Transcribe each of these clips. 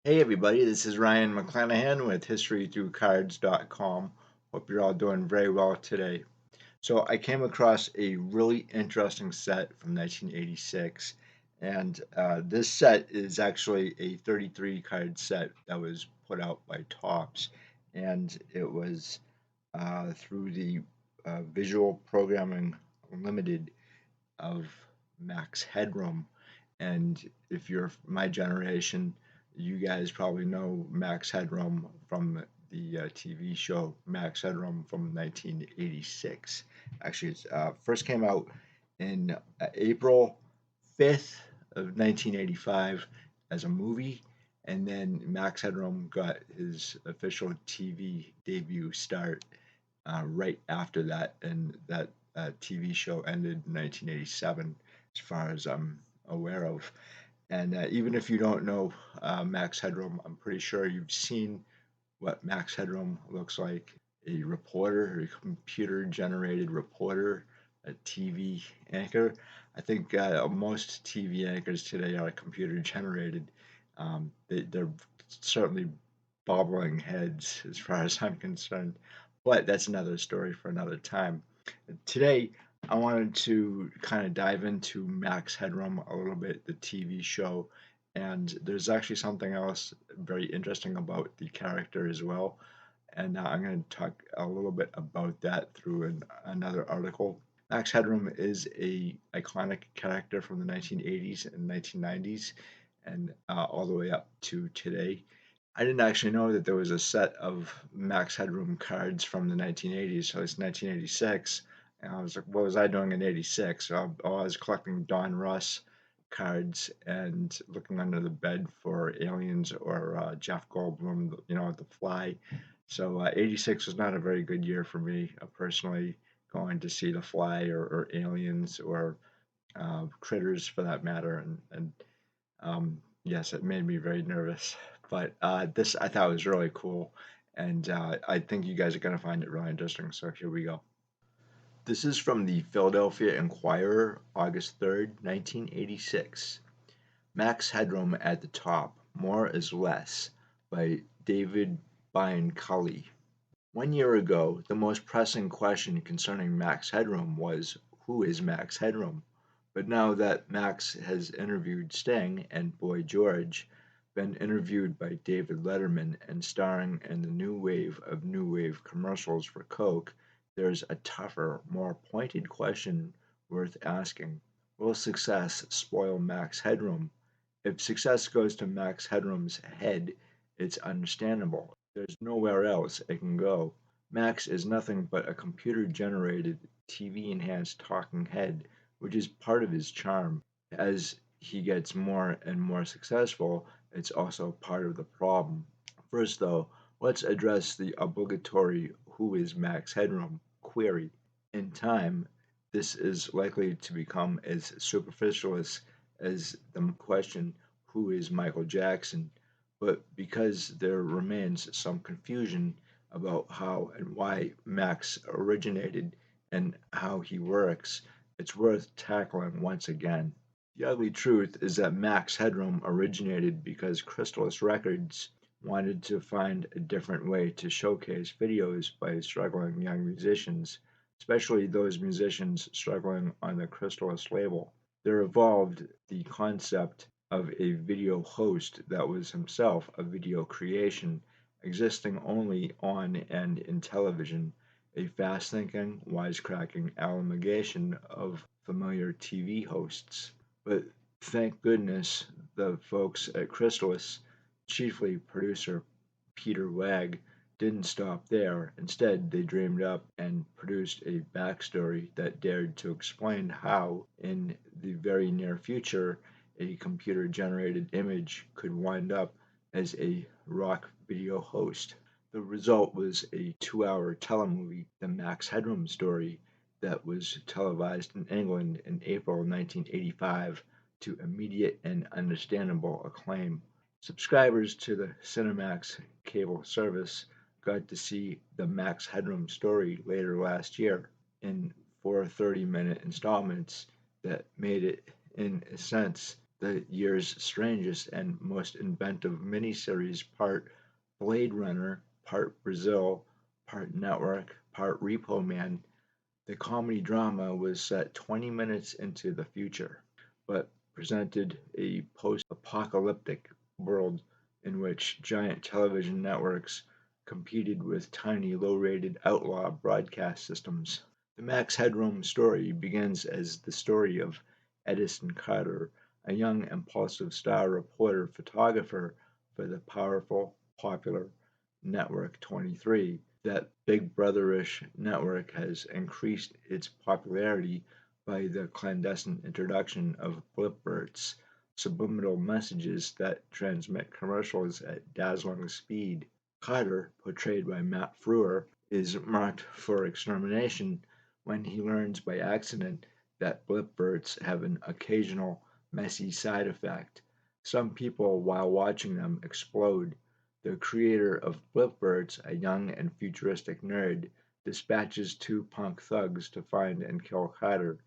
Hey everybody, this is Ryan McClanahan with historythroughcards.com. Hope you're all doing very well today. So I came across a really interesting set from 1986, and this set is actually a 33 card set that was put out by Topps, and it was through the Visual Programming Limited of Max Headroom. And if you're my generation, you guys probably know Max Headroom from the TV show Max Headroom from 1986. Actually, it first came out in April 5th of 1985 as a movie, and then Max Headroom got his official TV debut start right after that, and that TV show ended in 1987, as far as I'm aware of. And even if you don't know Max Headroom, I'm pretty sure you've seen what Max Headroom looks like. A reporter, a computer-generated reporter, a TV anchor. I think most TV anchors today are computer-generated. They're certainly bobbling heads as far as I'm concerned, but that's another story for another time. Today, I wanted to kind of dive into Max Headroom a little bit, the TV show, and there's actually something else very interesting about the character as well. And I'm going to talk a little bit about that through another article. Max Headroom is a iconic character from the 1980s and 1990s, and all the way up to today. I didn't actually know that there was a set of Max Headroom cards from the 1980s. So it's 1986. And I was like, what was I doing in 86? So I was collecting Don Russ cards and looking under the bed for aliens or Jeff Goldblum, The Fly. So 86 was not a very good year for me personally, going to see The Fly or aliens or critters for that matter. And yes, it made me very nervous. But this I thought was really cool, and I think you guys are going to find it really interesting. So here we go. This is from the Philadelphia Inquirer, August 3rd, 1986. Max Headroom at the top, More is Less, by David Bianculli. 1 year ago, the most pressing question concerning Max Headroom was, who is Max Headroom? But now that Max has interviewed Sting and Boy George, been interviewed by David Letterman, and starring in the new wave of new wave commercials for Coke, there's a tougher, more pointed question worth asking. Will success spoil Max Headroom? If success goes to Max Headroom's head, it's understandable. There's nowhere else it can go. Max is nothing but a computer-generated, TV-enhanced talking head, which is part of his charm. As he gets more and more successful, it's also part of the problem. First, though, let's address the obligatory "Who is Max Headroom?" query. In time, this is likely to become as superficial as the question, "Who is Michael Jackson?" But because there remains some confusion about how and why Max originated and how he works, it's worth tackling once again. The ugly truth is that Max Headroom originated because Chrysalis Records wanted to find a different way to showcase videos by struggling young musicians, especially those musicians struggling on the Chrysalis label. There evolved the concept of a video host that was himself a video creation, existing only on and in television, a fast-thinking, wisecracking amalgamation of familiar TV hosts. But thank goodness the folks at Chrysalis, chiefly producer Peter Wagg, didn't stop there. Instead, they dreamed up and produced a backstory that dared to explain how, in the very near future, a computer generated image could wind up as a rock video host. The result was a 2 hour telemovie, The Max Headroom Story, that was televised in England in April 1985 to immediate and understandable acclaim. Subscribers to the Cinemax cable service got to see the Max Headroom Story later last year in 4 30-minute installments that made it, in a sense, the year's strangest and most inventive miniseries, part Blade Runner, part Brazil, part Network, part Repo Man. The comedy drama was set 20 minutes into the future, but presented a post apocalyptic world in which giant television networks competed with tiny low rated outlaw broadcast systems. The Max Headroom story begins as the story of Edison Carter, a young, impulsive star reporter photographer for the powerful, popular Network 23. That Big Brotherish network has increased its popularity by the clandestine introduction of blipberts, subliminal messages that transmit commercials at dazzling speed. Carter, portrayed by Matt Frewer, is marked for extermination when he learns by accident that blipberts have an occasional messy side effect. Some people, while watching them, explode. The creator of Blipbirds, a young and futuristic nerd, dispatches two punk thugs to find and kill Carter,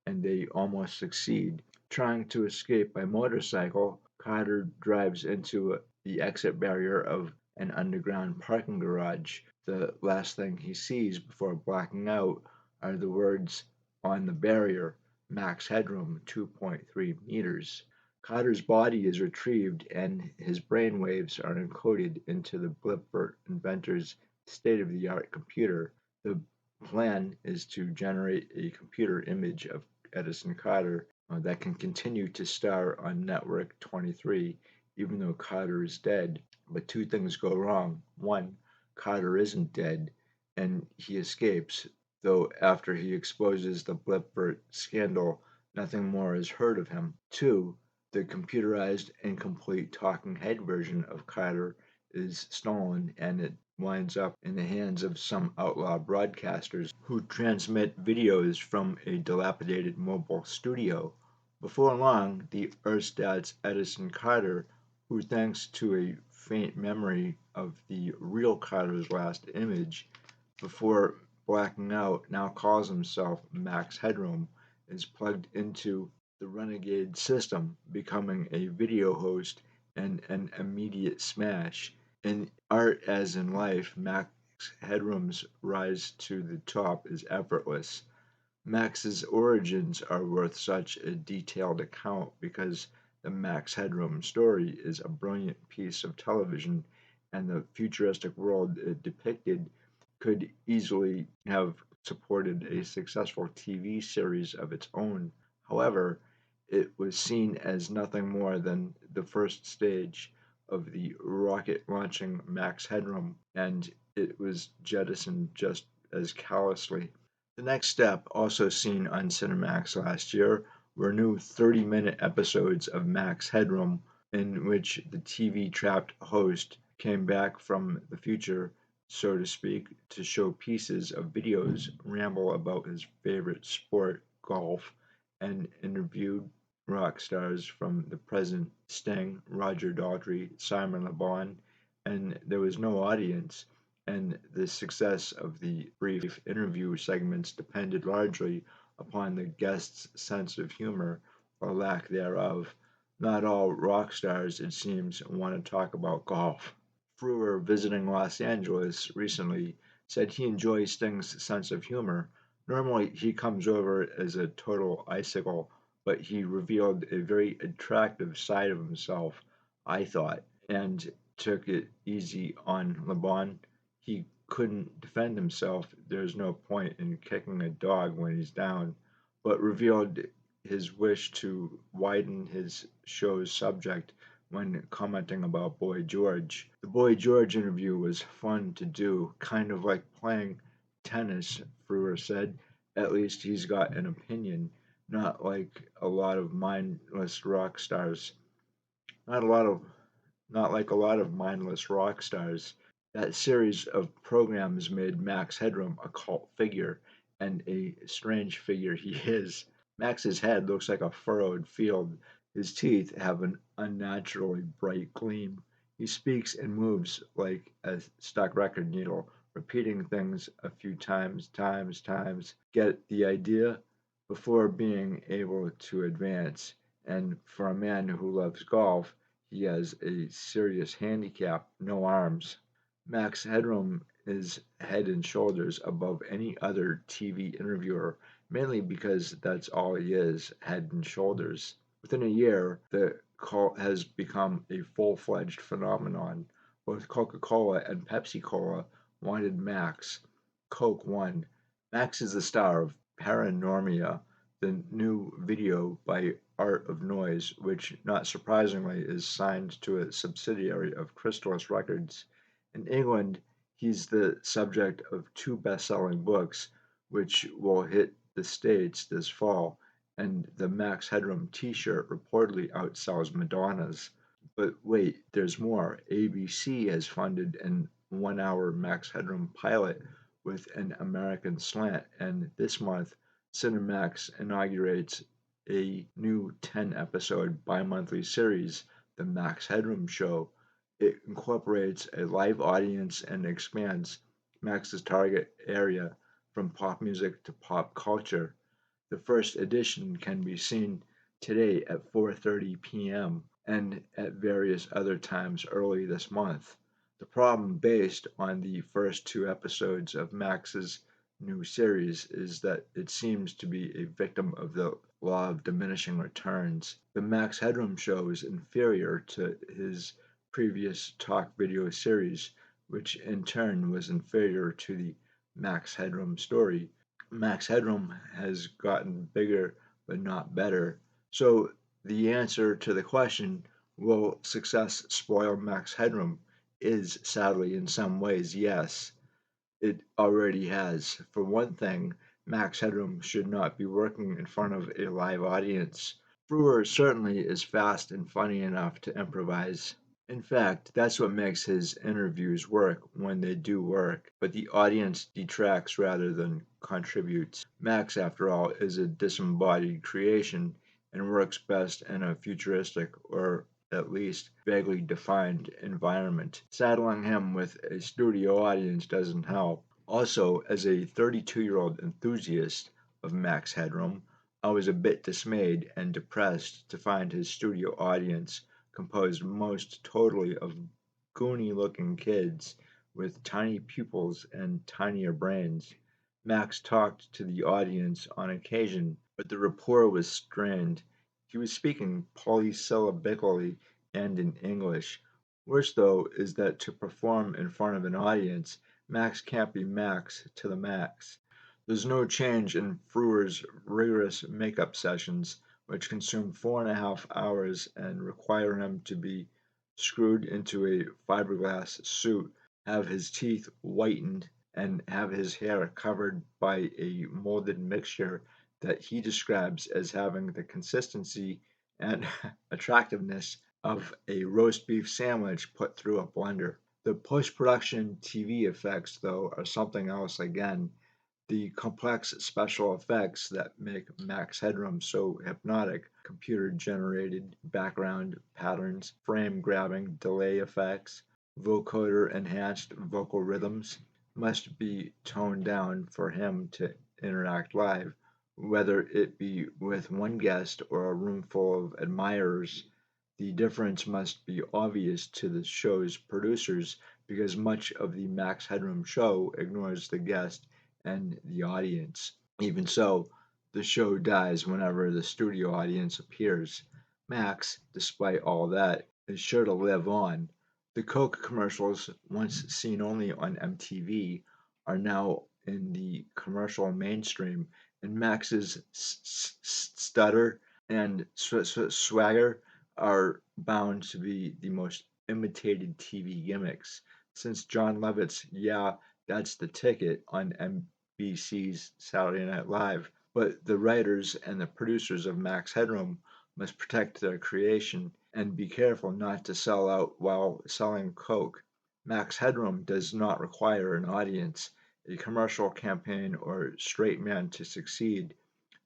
and they almost succeed. Trying to escape by motorcycle, Carter drives into the exit barrier of an underground parking garage. The last thing he sees before blacking out are the words on the barrier, Max Headroom 2.3 meters. Carter's body is retrieved and his brainwaves are encoded into the Blipbert inventor's state of the art computer. The plan is to generate a computer image of Edison Carter that can continue to star on Network 23 even though Carter is dead. But two things go wrong. One, Carter isn't dead and he escapes, though after he exposes the Blipbert scandal, nothing more is heard of him. Two, the computerized, incomplete talking head version of Carter is stolen and it winds up in the hands of some outlaw broadcasters who transmit videos from a dilapidated mobile studio. Before long, the Erstad's Edison Carter, who thanks to a faint memory of the real Carter's last image before blacking out, now calls himself Max Headroom, is plugged into the Renegade system, becoming a video host and an immediate smash. In art as in life, Max Headroom's rise to the top is effortless. Max's origins are worth such a detailed account because the Max Headroom story is a brilliant piece of television, and the futuristic world it depicted could easily have supported a successful TV series of its own. However, it was seen as nothing more than the first stage of the rocket launching Max Headroom, and it was jettisoned just as callously. The next step, also seen on Cinemax last year, were new 30-minute episodes of Max Headroom, in which the TV trapped host came back from the future, so to speak, to show pieces of videos, ramble about his favorite sport, golf, and interviewed rock stars from the present Sting, Roger Daltrey, Simon Le Bon, and there was no audience and the success of the brief interview segments depended largely upon the guest's sense of humor or lack thereof. Not all rock stars, it seems, want to talk about golf. Frewer, visiting Los Angeles recently, said he enjoys Sting's sense of humor. Normally, he comes over as a total icicle, but he revealed a very attractive side of himself, I thought, and took it easy on Le Bon. He couldn't defend himself. There's no point in kicking a dog when he's down, but revealed his wish to widen his show's subject when commenting about Boy George. The Boy George interview was fun to do, kind of like playing tennis, Frewer said. At least he's got an opinion, not like a lot of mindless rock stars. Not a lot of not like a lot of mindless rock stars. That series of programs made Max Headroom a cult figure, and a strange figure he is. Max's head looks like a furrowed field. His teeth have an unnaturally bright gleam. He speaks and moves like a stuck record needle, repeating things a few times. Get the idea? Before being able to advance, And for a man who loves golf, he has a serious handicap: no arms. Max Headroom is head and shoulders above any other TV interviewer, mainly because that's all he is: head and shoulders. Within a year, the cult has become a full fledged phenomenon. Both Coca Cola and Pepsi Cola wanted Max. Coke won. Max is the star of Paranormia, the new video by Art of Noise, which, not surprisingly, is signed to a subsidiary of Chrysalis Records. In England, he's the subject of two best-selling books, which will hit the States this fall, and the Max Headroom t-shirt reportedly outsells Madonna's. But wait, there's more. ABC has funded an one-hour Max Headroom pilot with an American slant, and this month, Cinemax inaugurates a new 10-episode bi-monthly series, The Max Headroom Show. It incorporates a live audience and expands Max's target area from pop music to pop culture. The first edition can be seen today at 4:30 p.m. and at various other times early this month. The problem, based on the first two episodes of Max's new series, is that it seems to be a victim of the law of diminishing returns. The Max Headroom show is inferior to his previous talk video series, which in turn was inferior to the Max Headroom story. Max Headroom has gotten bigger but not better. So the answer to the question, will success spoil Max Headroom, is sadly in some ways yes. It already has. For one thing, Max Headroom should not be working in front of a live audience. Brewer certainly is fast and funny enough to improvise. In fact, that's what makes his interviews work when they do work, but the audience detracts rather than contributes. Max, after all, is a disembodied creation and works best in a futuristic, or at least vaguely defined, environment. Saddling him with a studio audience doesn't help. Also, as a 32-year-old enthusiast of Max Headroom, I was a bit dismayed and depressed to find his studio audience composed most totally of goony looking kids with tiny pupils and tinier brains. Max talked to the audience on occasion, but the rapport was strained. He was speaking polysillabically and in English. Worse, though, is that to perform in front of an audience, Max can't be Max to the max. There's no change in Frewer's rigorous makeup sessions, which consume 4.5 hours and require him to be screwed into a fiberglass suit, have his teeth whitened, and have his hair covered by a molded mixture that he describes as having the consistency and attractiveness of a roast beef sandwich put through a blender. The post production TV effects, though, are something else again. The complex special effects that make Max Headroom so hypnotic, computer-generated background patterns, frame-grabbing delay effects, vocoder-enhanced vocal rhythms, must be toned down for him to interact live, whether it be with one guest or a room full of admirers. The difference must be obvious to the show's producers because much of the Max Headroom show ignores the guest and the audience. Even so, the show dies whenever the studio audience appears. Max, despite all that, is sure to live on. The Coke commercials, once seen only on MTV, are now in the commercial mainstream, and Max's stutter and swagger are bound to be the most imitated TV gimmicks. Since John Lovett's "Yeah, that's the ticket" on NBC's Saturday Night Live, but the writers and the producers of Max Headroom must protect their creation and be careful not to sell out while selling Coke. Max Headroom does not require an audience, a commercial campaign, or straight man to succeed.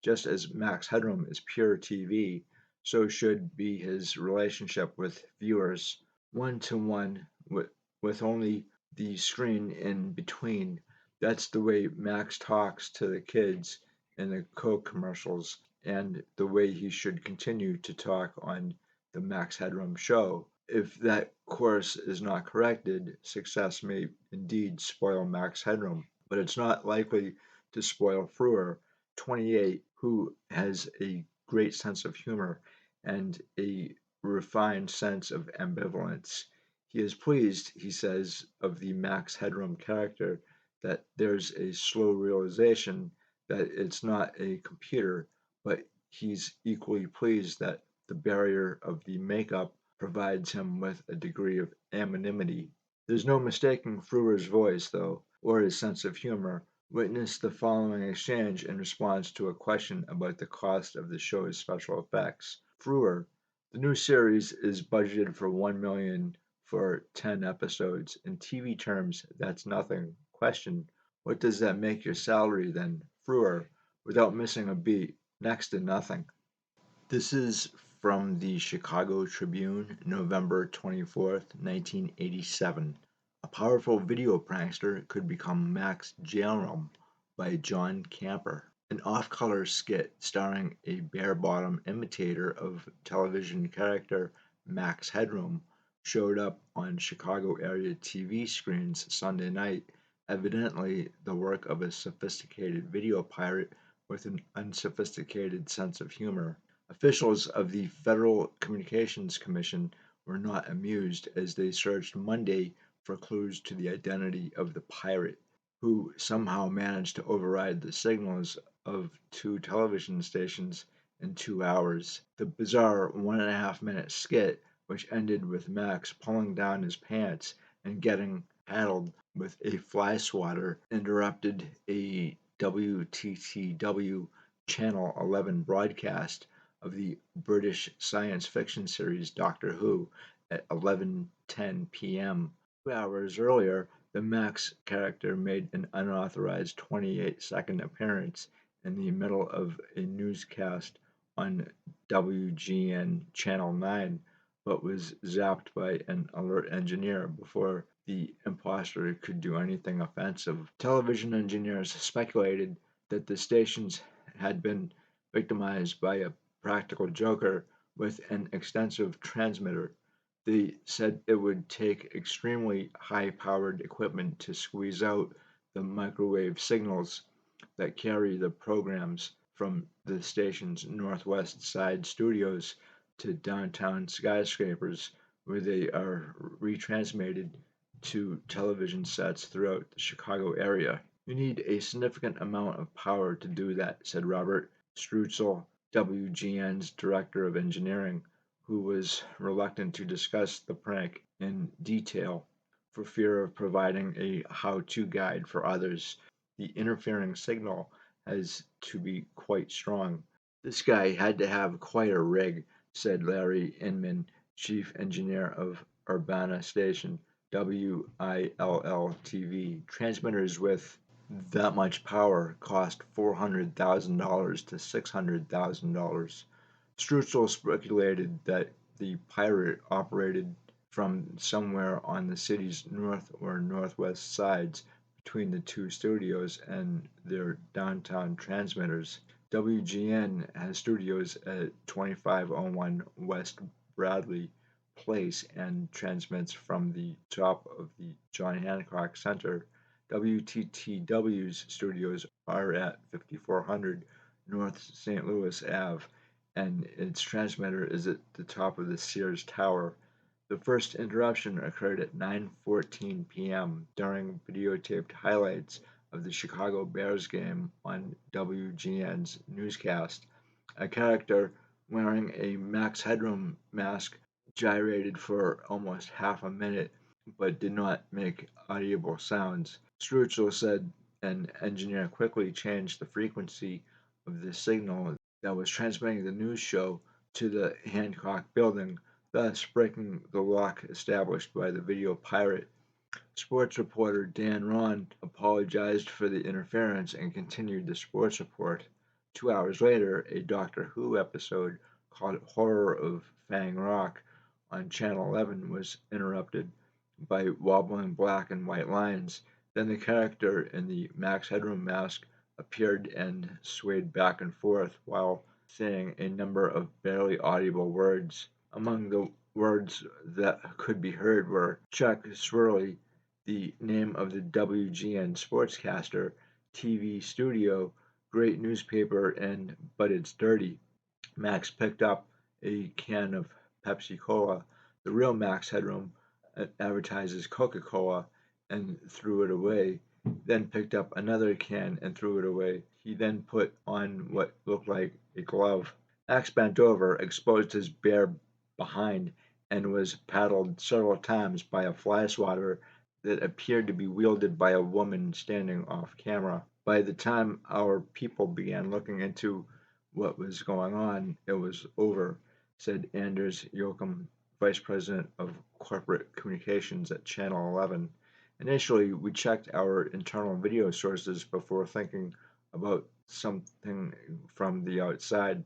Just as Max Headroom is pure TV, so should be his relationship with viewers, one to one, with only the screen in between. That's the way Max talks to the kids in the Coke commercials, and the way he should continue to talk on the Max Headroom show. If that course is not corrected, success may indeed spoil Max Headroom, but it's not likely to spoil Frewer, 28, who has a great sense of humor and a refined sense of ambivalence. He is pleased, he says, of the Max Headroom character that there's a slow realization that it's not a computer, but he's equally pleased that the barrier of the makeup provides him with a degree of anonymity. There's no mistaking Frewer's voice, though, or his sense of humor. Witness the following exchange in response to a question about the cost of the show's special effects. Frewer: the new series is budgeted for $1 million for 10 episodes. In TV terms, that's nothing. Question: what does that make your salary then? Frewer: without missing a beat, next to nothing. This is from the Chicago Tribune, November 24th, 1987. A powerful video prankster could become Max Headroom by John Camper. An off-color skit starring a bare-bottom imitator of television character Max Headroom showed up on Chicago area TV screens Sunday night, evidently the work of a sophisticated video pirate with an unsophisticated sense of humor. Officials of the Federal Communications Commission were not amused as they searched Monday for clues to the identity of the pirate, who somehow managed to override the signals of two television stations in 2 hours. The bizarre 1.5 minute skit, which ended with Max pulling down his pants and getting paddled with a fly swatter, interrupted a WTTW Channel 11 broadcast of the British science fiction series Doctor Who at 11:10 p.m. 2 hours earlier, the Max character made an unauthorized 28-second appearance in the middle of a newscast on WGN Channel 9, but was zapped by an alert engineer before the imposter could do anything offensive. Television engineers speculated that the stations had been victimized by a practical joker with an extensive transmitter. They said it would take extremely high-powered equipment to squeeze out the microwave signals that carry the programs from the station's northwest side studios to downtown skyscrapers, where they are retransmitted to television sets throughout the Chicago area. You need a significant amount of power to do that, said Robert Strutzel, WGN's director of engineering, who was reluctant to discuss the prank in detail for fear of providing a how-to guide for others. The interfering signal has to be quite strong. This guy had to have quite a rig, said Larry Inman, chief engineer of Urbana Station, WILL-TV. Transmitters with that much power cost $400,000 to $600,000. Strutzel speculated that the pirate operated from somewhere on the city's north or northwest sides between the two studios and their downtown transmitters. WGN has studios at 2501 West Bradley Place and transmits from the top of the John Hancock Center. WTTW's studios are at 5400 North St. Louis Ave, and its transmitter is at the top of the Sears Tower. The first interruption occurred at 9:14 p.m. during videotaped highlights of the Chicago Bears game on WGN's newscast. A character wearing a Max Headroom mask gyrated for almost half a minute but did not make audible sounds. Strutzel said an engineer quickly changed the frequency of the signal that was transmitting the news show to the Hancock building, thus breaking the lock established by the video pirate. Sports reporter Dan Ron apologized for the interference and continued the sports report. 2 hours later, a Doctor Who episode called Horror of Fang Rock on Channel 11 was interrupted by wobbling black and white lines. Then the character in the Max Headroom mask appeared and swayed back and forth while saying a number of barely audible words. Among the words that could be heard were Chuck Swirly, the name of the WGN sportscaster, TV studio, great newspaper, and But It's Dirty. Max picked up a can of Pepsi Cola. The real Max Headroom advertises Coca Cola and threw it away, then picked up another can and threw it away. He then put on what looked like a glove. Max bent over, exposed his bare behind, and was paddled several times by a fly swatter that appeared to be wielded by a woman standing off camera. By the time our people began looking into what was going on, it was over, said Anders Jochum, vice president of corporate communications at Channel 11. Initially, we checked our internal video sources before thinking about something from the outside.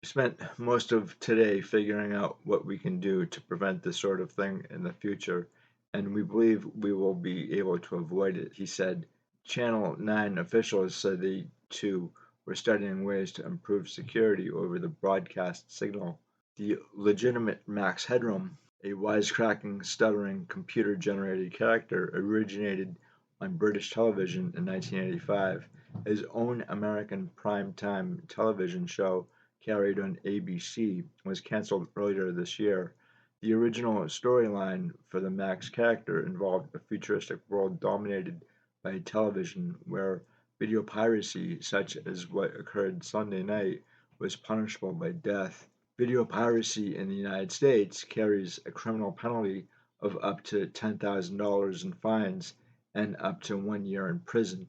We spent most of today figuring out what we can do to prevent this sort of thing in the future, and we believe we will be able to avoid it, he said. Channel 9 officials said they, too, were studying ways to improve security over the broadcast signal. The legitimate Max Headroom, a wisecracking, stuttering, computer generated character, originated on British television in 1985. His own American prime-time television show, carried on ABC, was canceled earlier this year. The original storyline for the Max character involved a futuristic world dominated by television where video piracy, such as what occurred Sunday night, was punishable by death. Video piracy in the United States carries a criminal penalty of up to $10,000 in fines and up to 1 year in prison,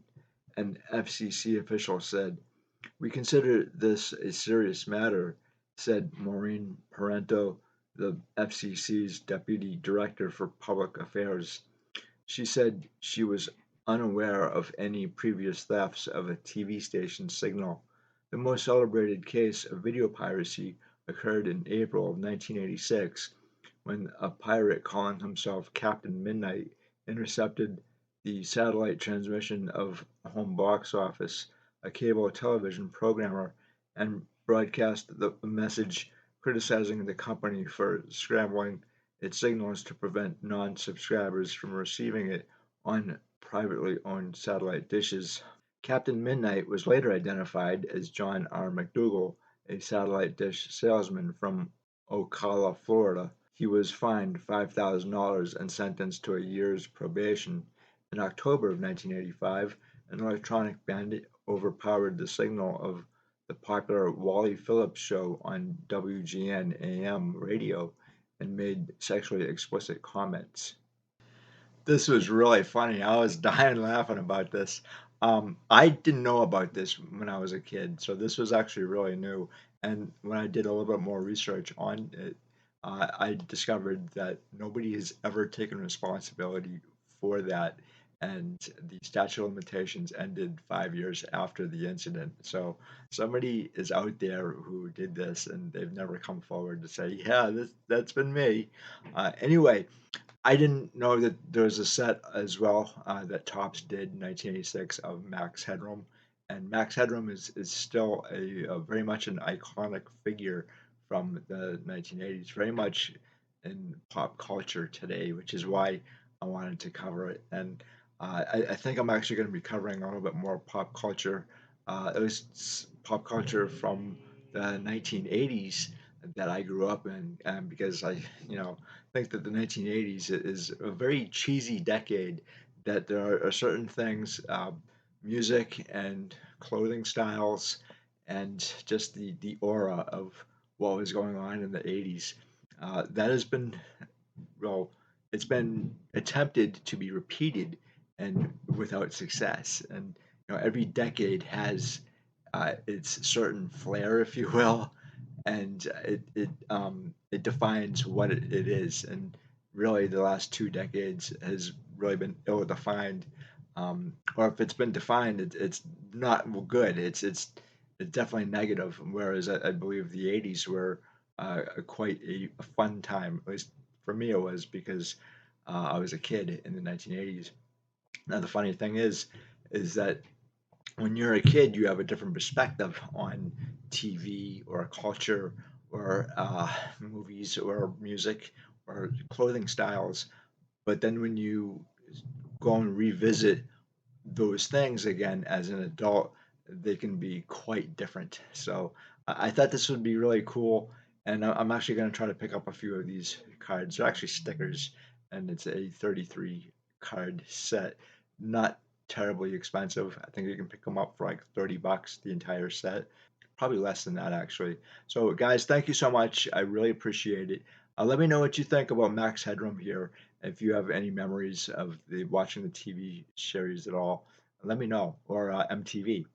an FCC official said. We consider this a serious matter, said Maureen Parento, the FCC's deputy director for public affairs. She said she was unaware of any previous thefts of a TV station's signal. The most celebrated case of video piracy occurred in April of 1986 when a pirate calling himself Captain Midnight intercepted the satellite transmission of Home Box Office, a cable television programmer, and broadcast the message criticizing the company for scrambling its signals to prevent non subscribers from receiving it on privately owned satellite dishes. Captain Midnight was later identified as John R. McDougal, a satellite dish salesman from Ocala, Florida. He was fined $5,000 and sentenced to a year's probation. In October of 1985, an electronic bandit overpowered the signal of the popular Wally Phillips show on WGN AM radio and made sexually explicit comments. This was really funny. I was dying laughing about this. I didn't know about this when I was a kid, so this was actually really new. And when I did a little bit more research on it, I discovered that nobody has ever taken responsibility for that. And the statute of limitations ended 5 years after the incident. So somebody is out there who did this, and they've never come forward to say, "Yeah, that's been me." Anyway, I didn't know that there was a set as well that Topps did in 1986 of Max Headroom, and Max Headroom is still a very much an iconic figure from the 1980s, very much in pop culture today, which is why I wanted to cover it. And I think I'm actually going to be covering a little bit more pop culture, at least pop culture from the 1980s that I grew up in, because I think that the 1980s is a very cheesy decade, that there are certain things, music and clothing styles, and just the aura of what was going on in the 80s. That has been, well, it's been attempted to be repeated and without success. And every decade has its certain flair, if you will, and it defines what it is. And really, the last 2 decades has really been ill-defined, or if it's been defined, it's not good. It's definitely negative. Whereas I believe the '80s were quite a fun time. At least for me, it was because I was a kid in the 1980s. Now, the funny thing is that when you're a kid, you have a different perspective on TV or culture or movies or music or clothing styles. But then when you go and revisit those things again as an adult, they can be quite different. So I thought this would be really cool, and I'm actually going to try to pick up a few of these cards. They're actually stickers, and it's a 33 card set. Not terribly expensive. I think you can pick them up for like 30 bucks the entire set. Probably less than that actually. So guys, thank you so much. I really appreciate it. Let me know what you think about Max Headroom here. If you have any memories of watching the TV series at all, let me know. Or MTV.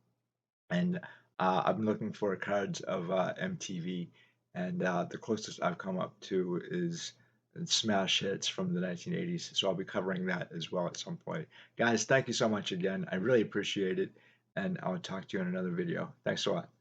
And I'm looking for cards of MTV, and the closest I've come up to is smash hits from the 1980s. So I'll be covering that as well at some point. Guys, thank you so much again. I really appreciate it, and I'll talk to you in another video. Thanks a lot.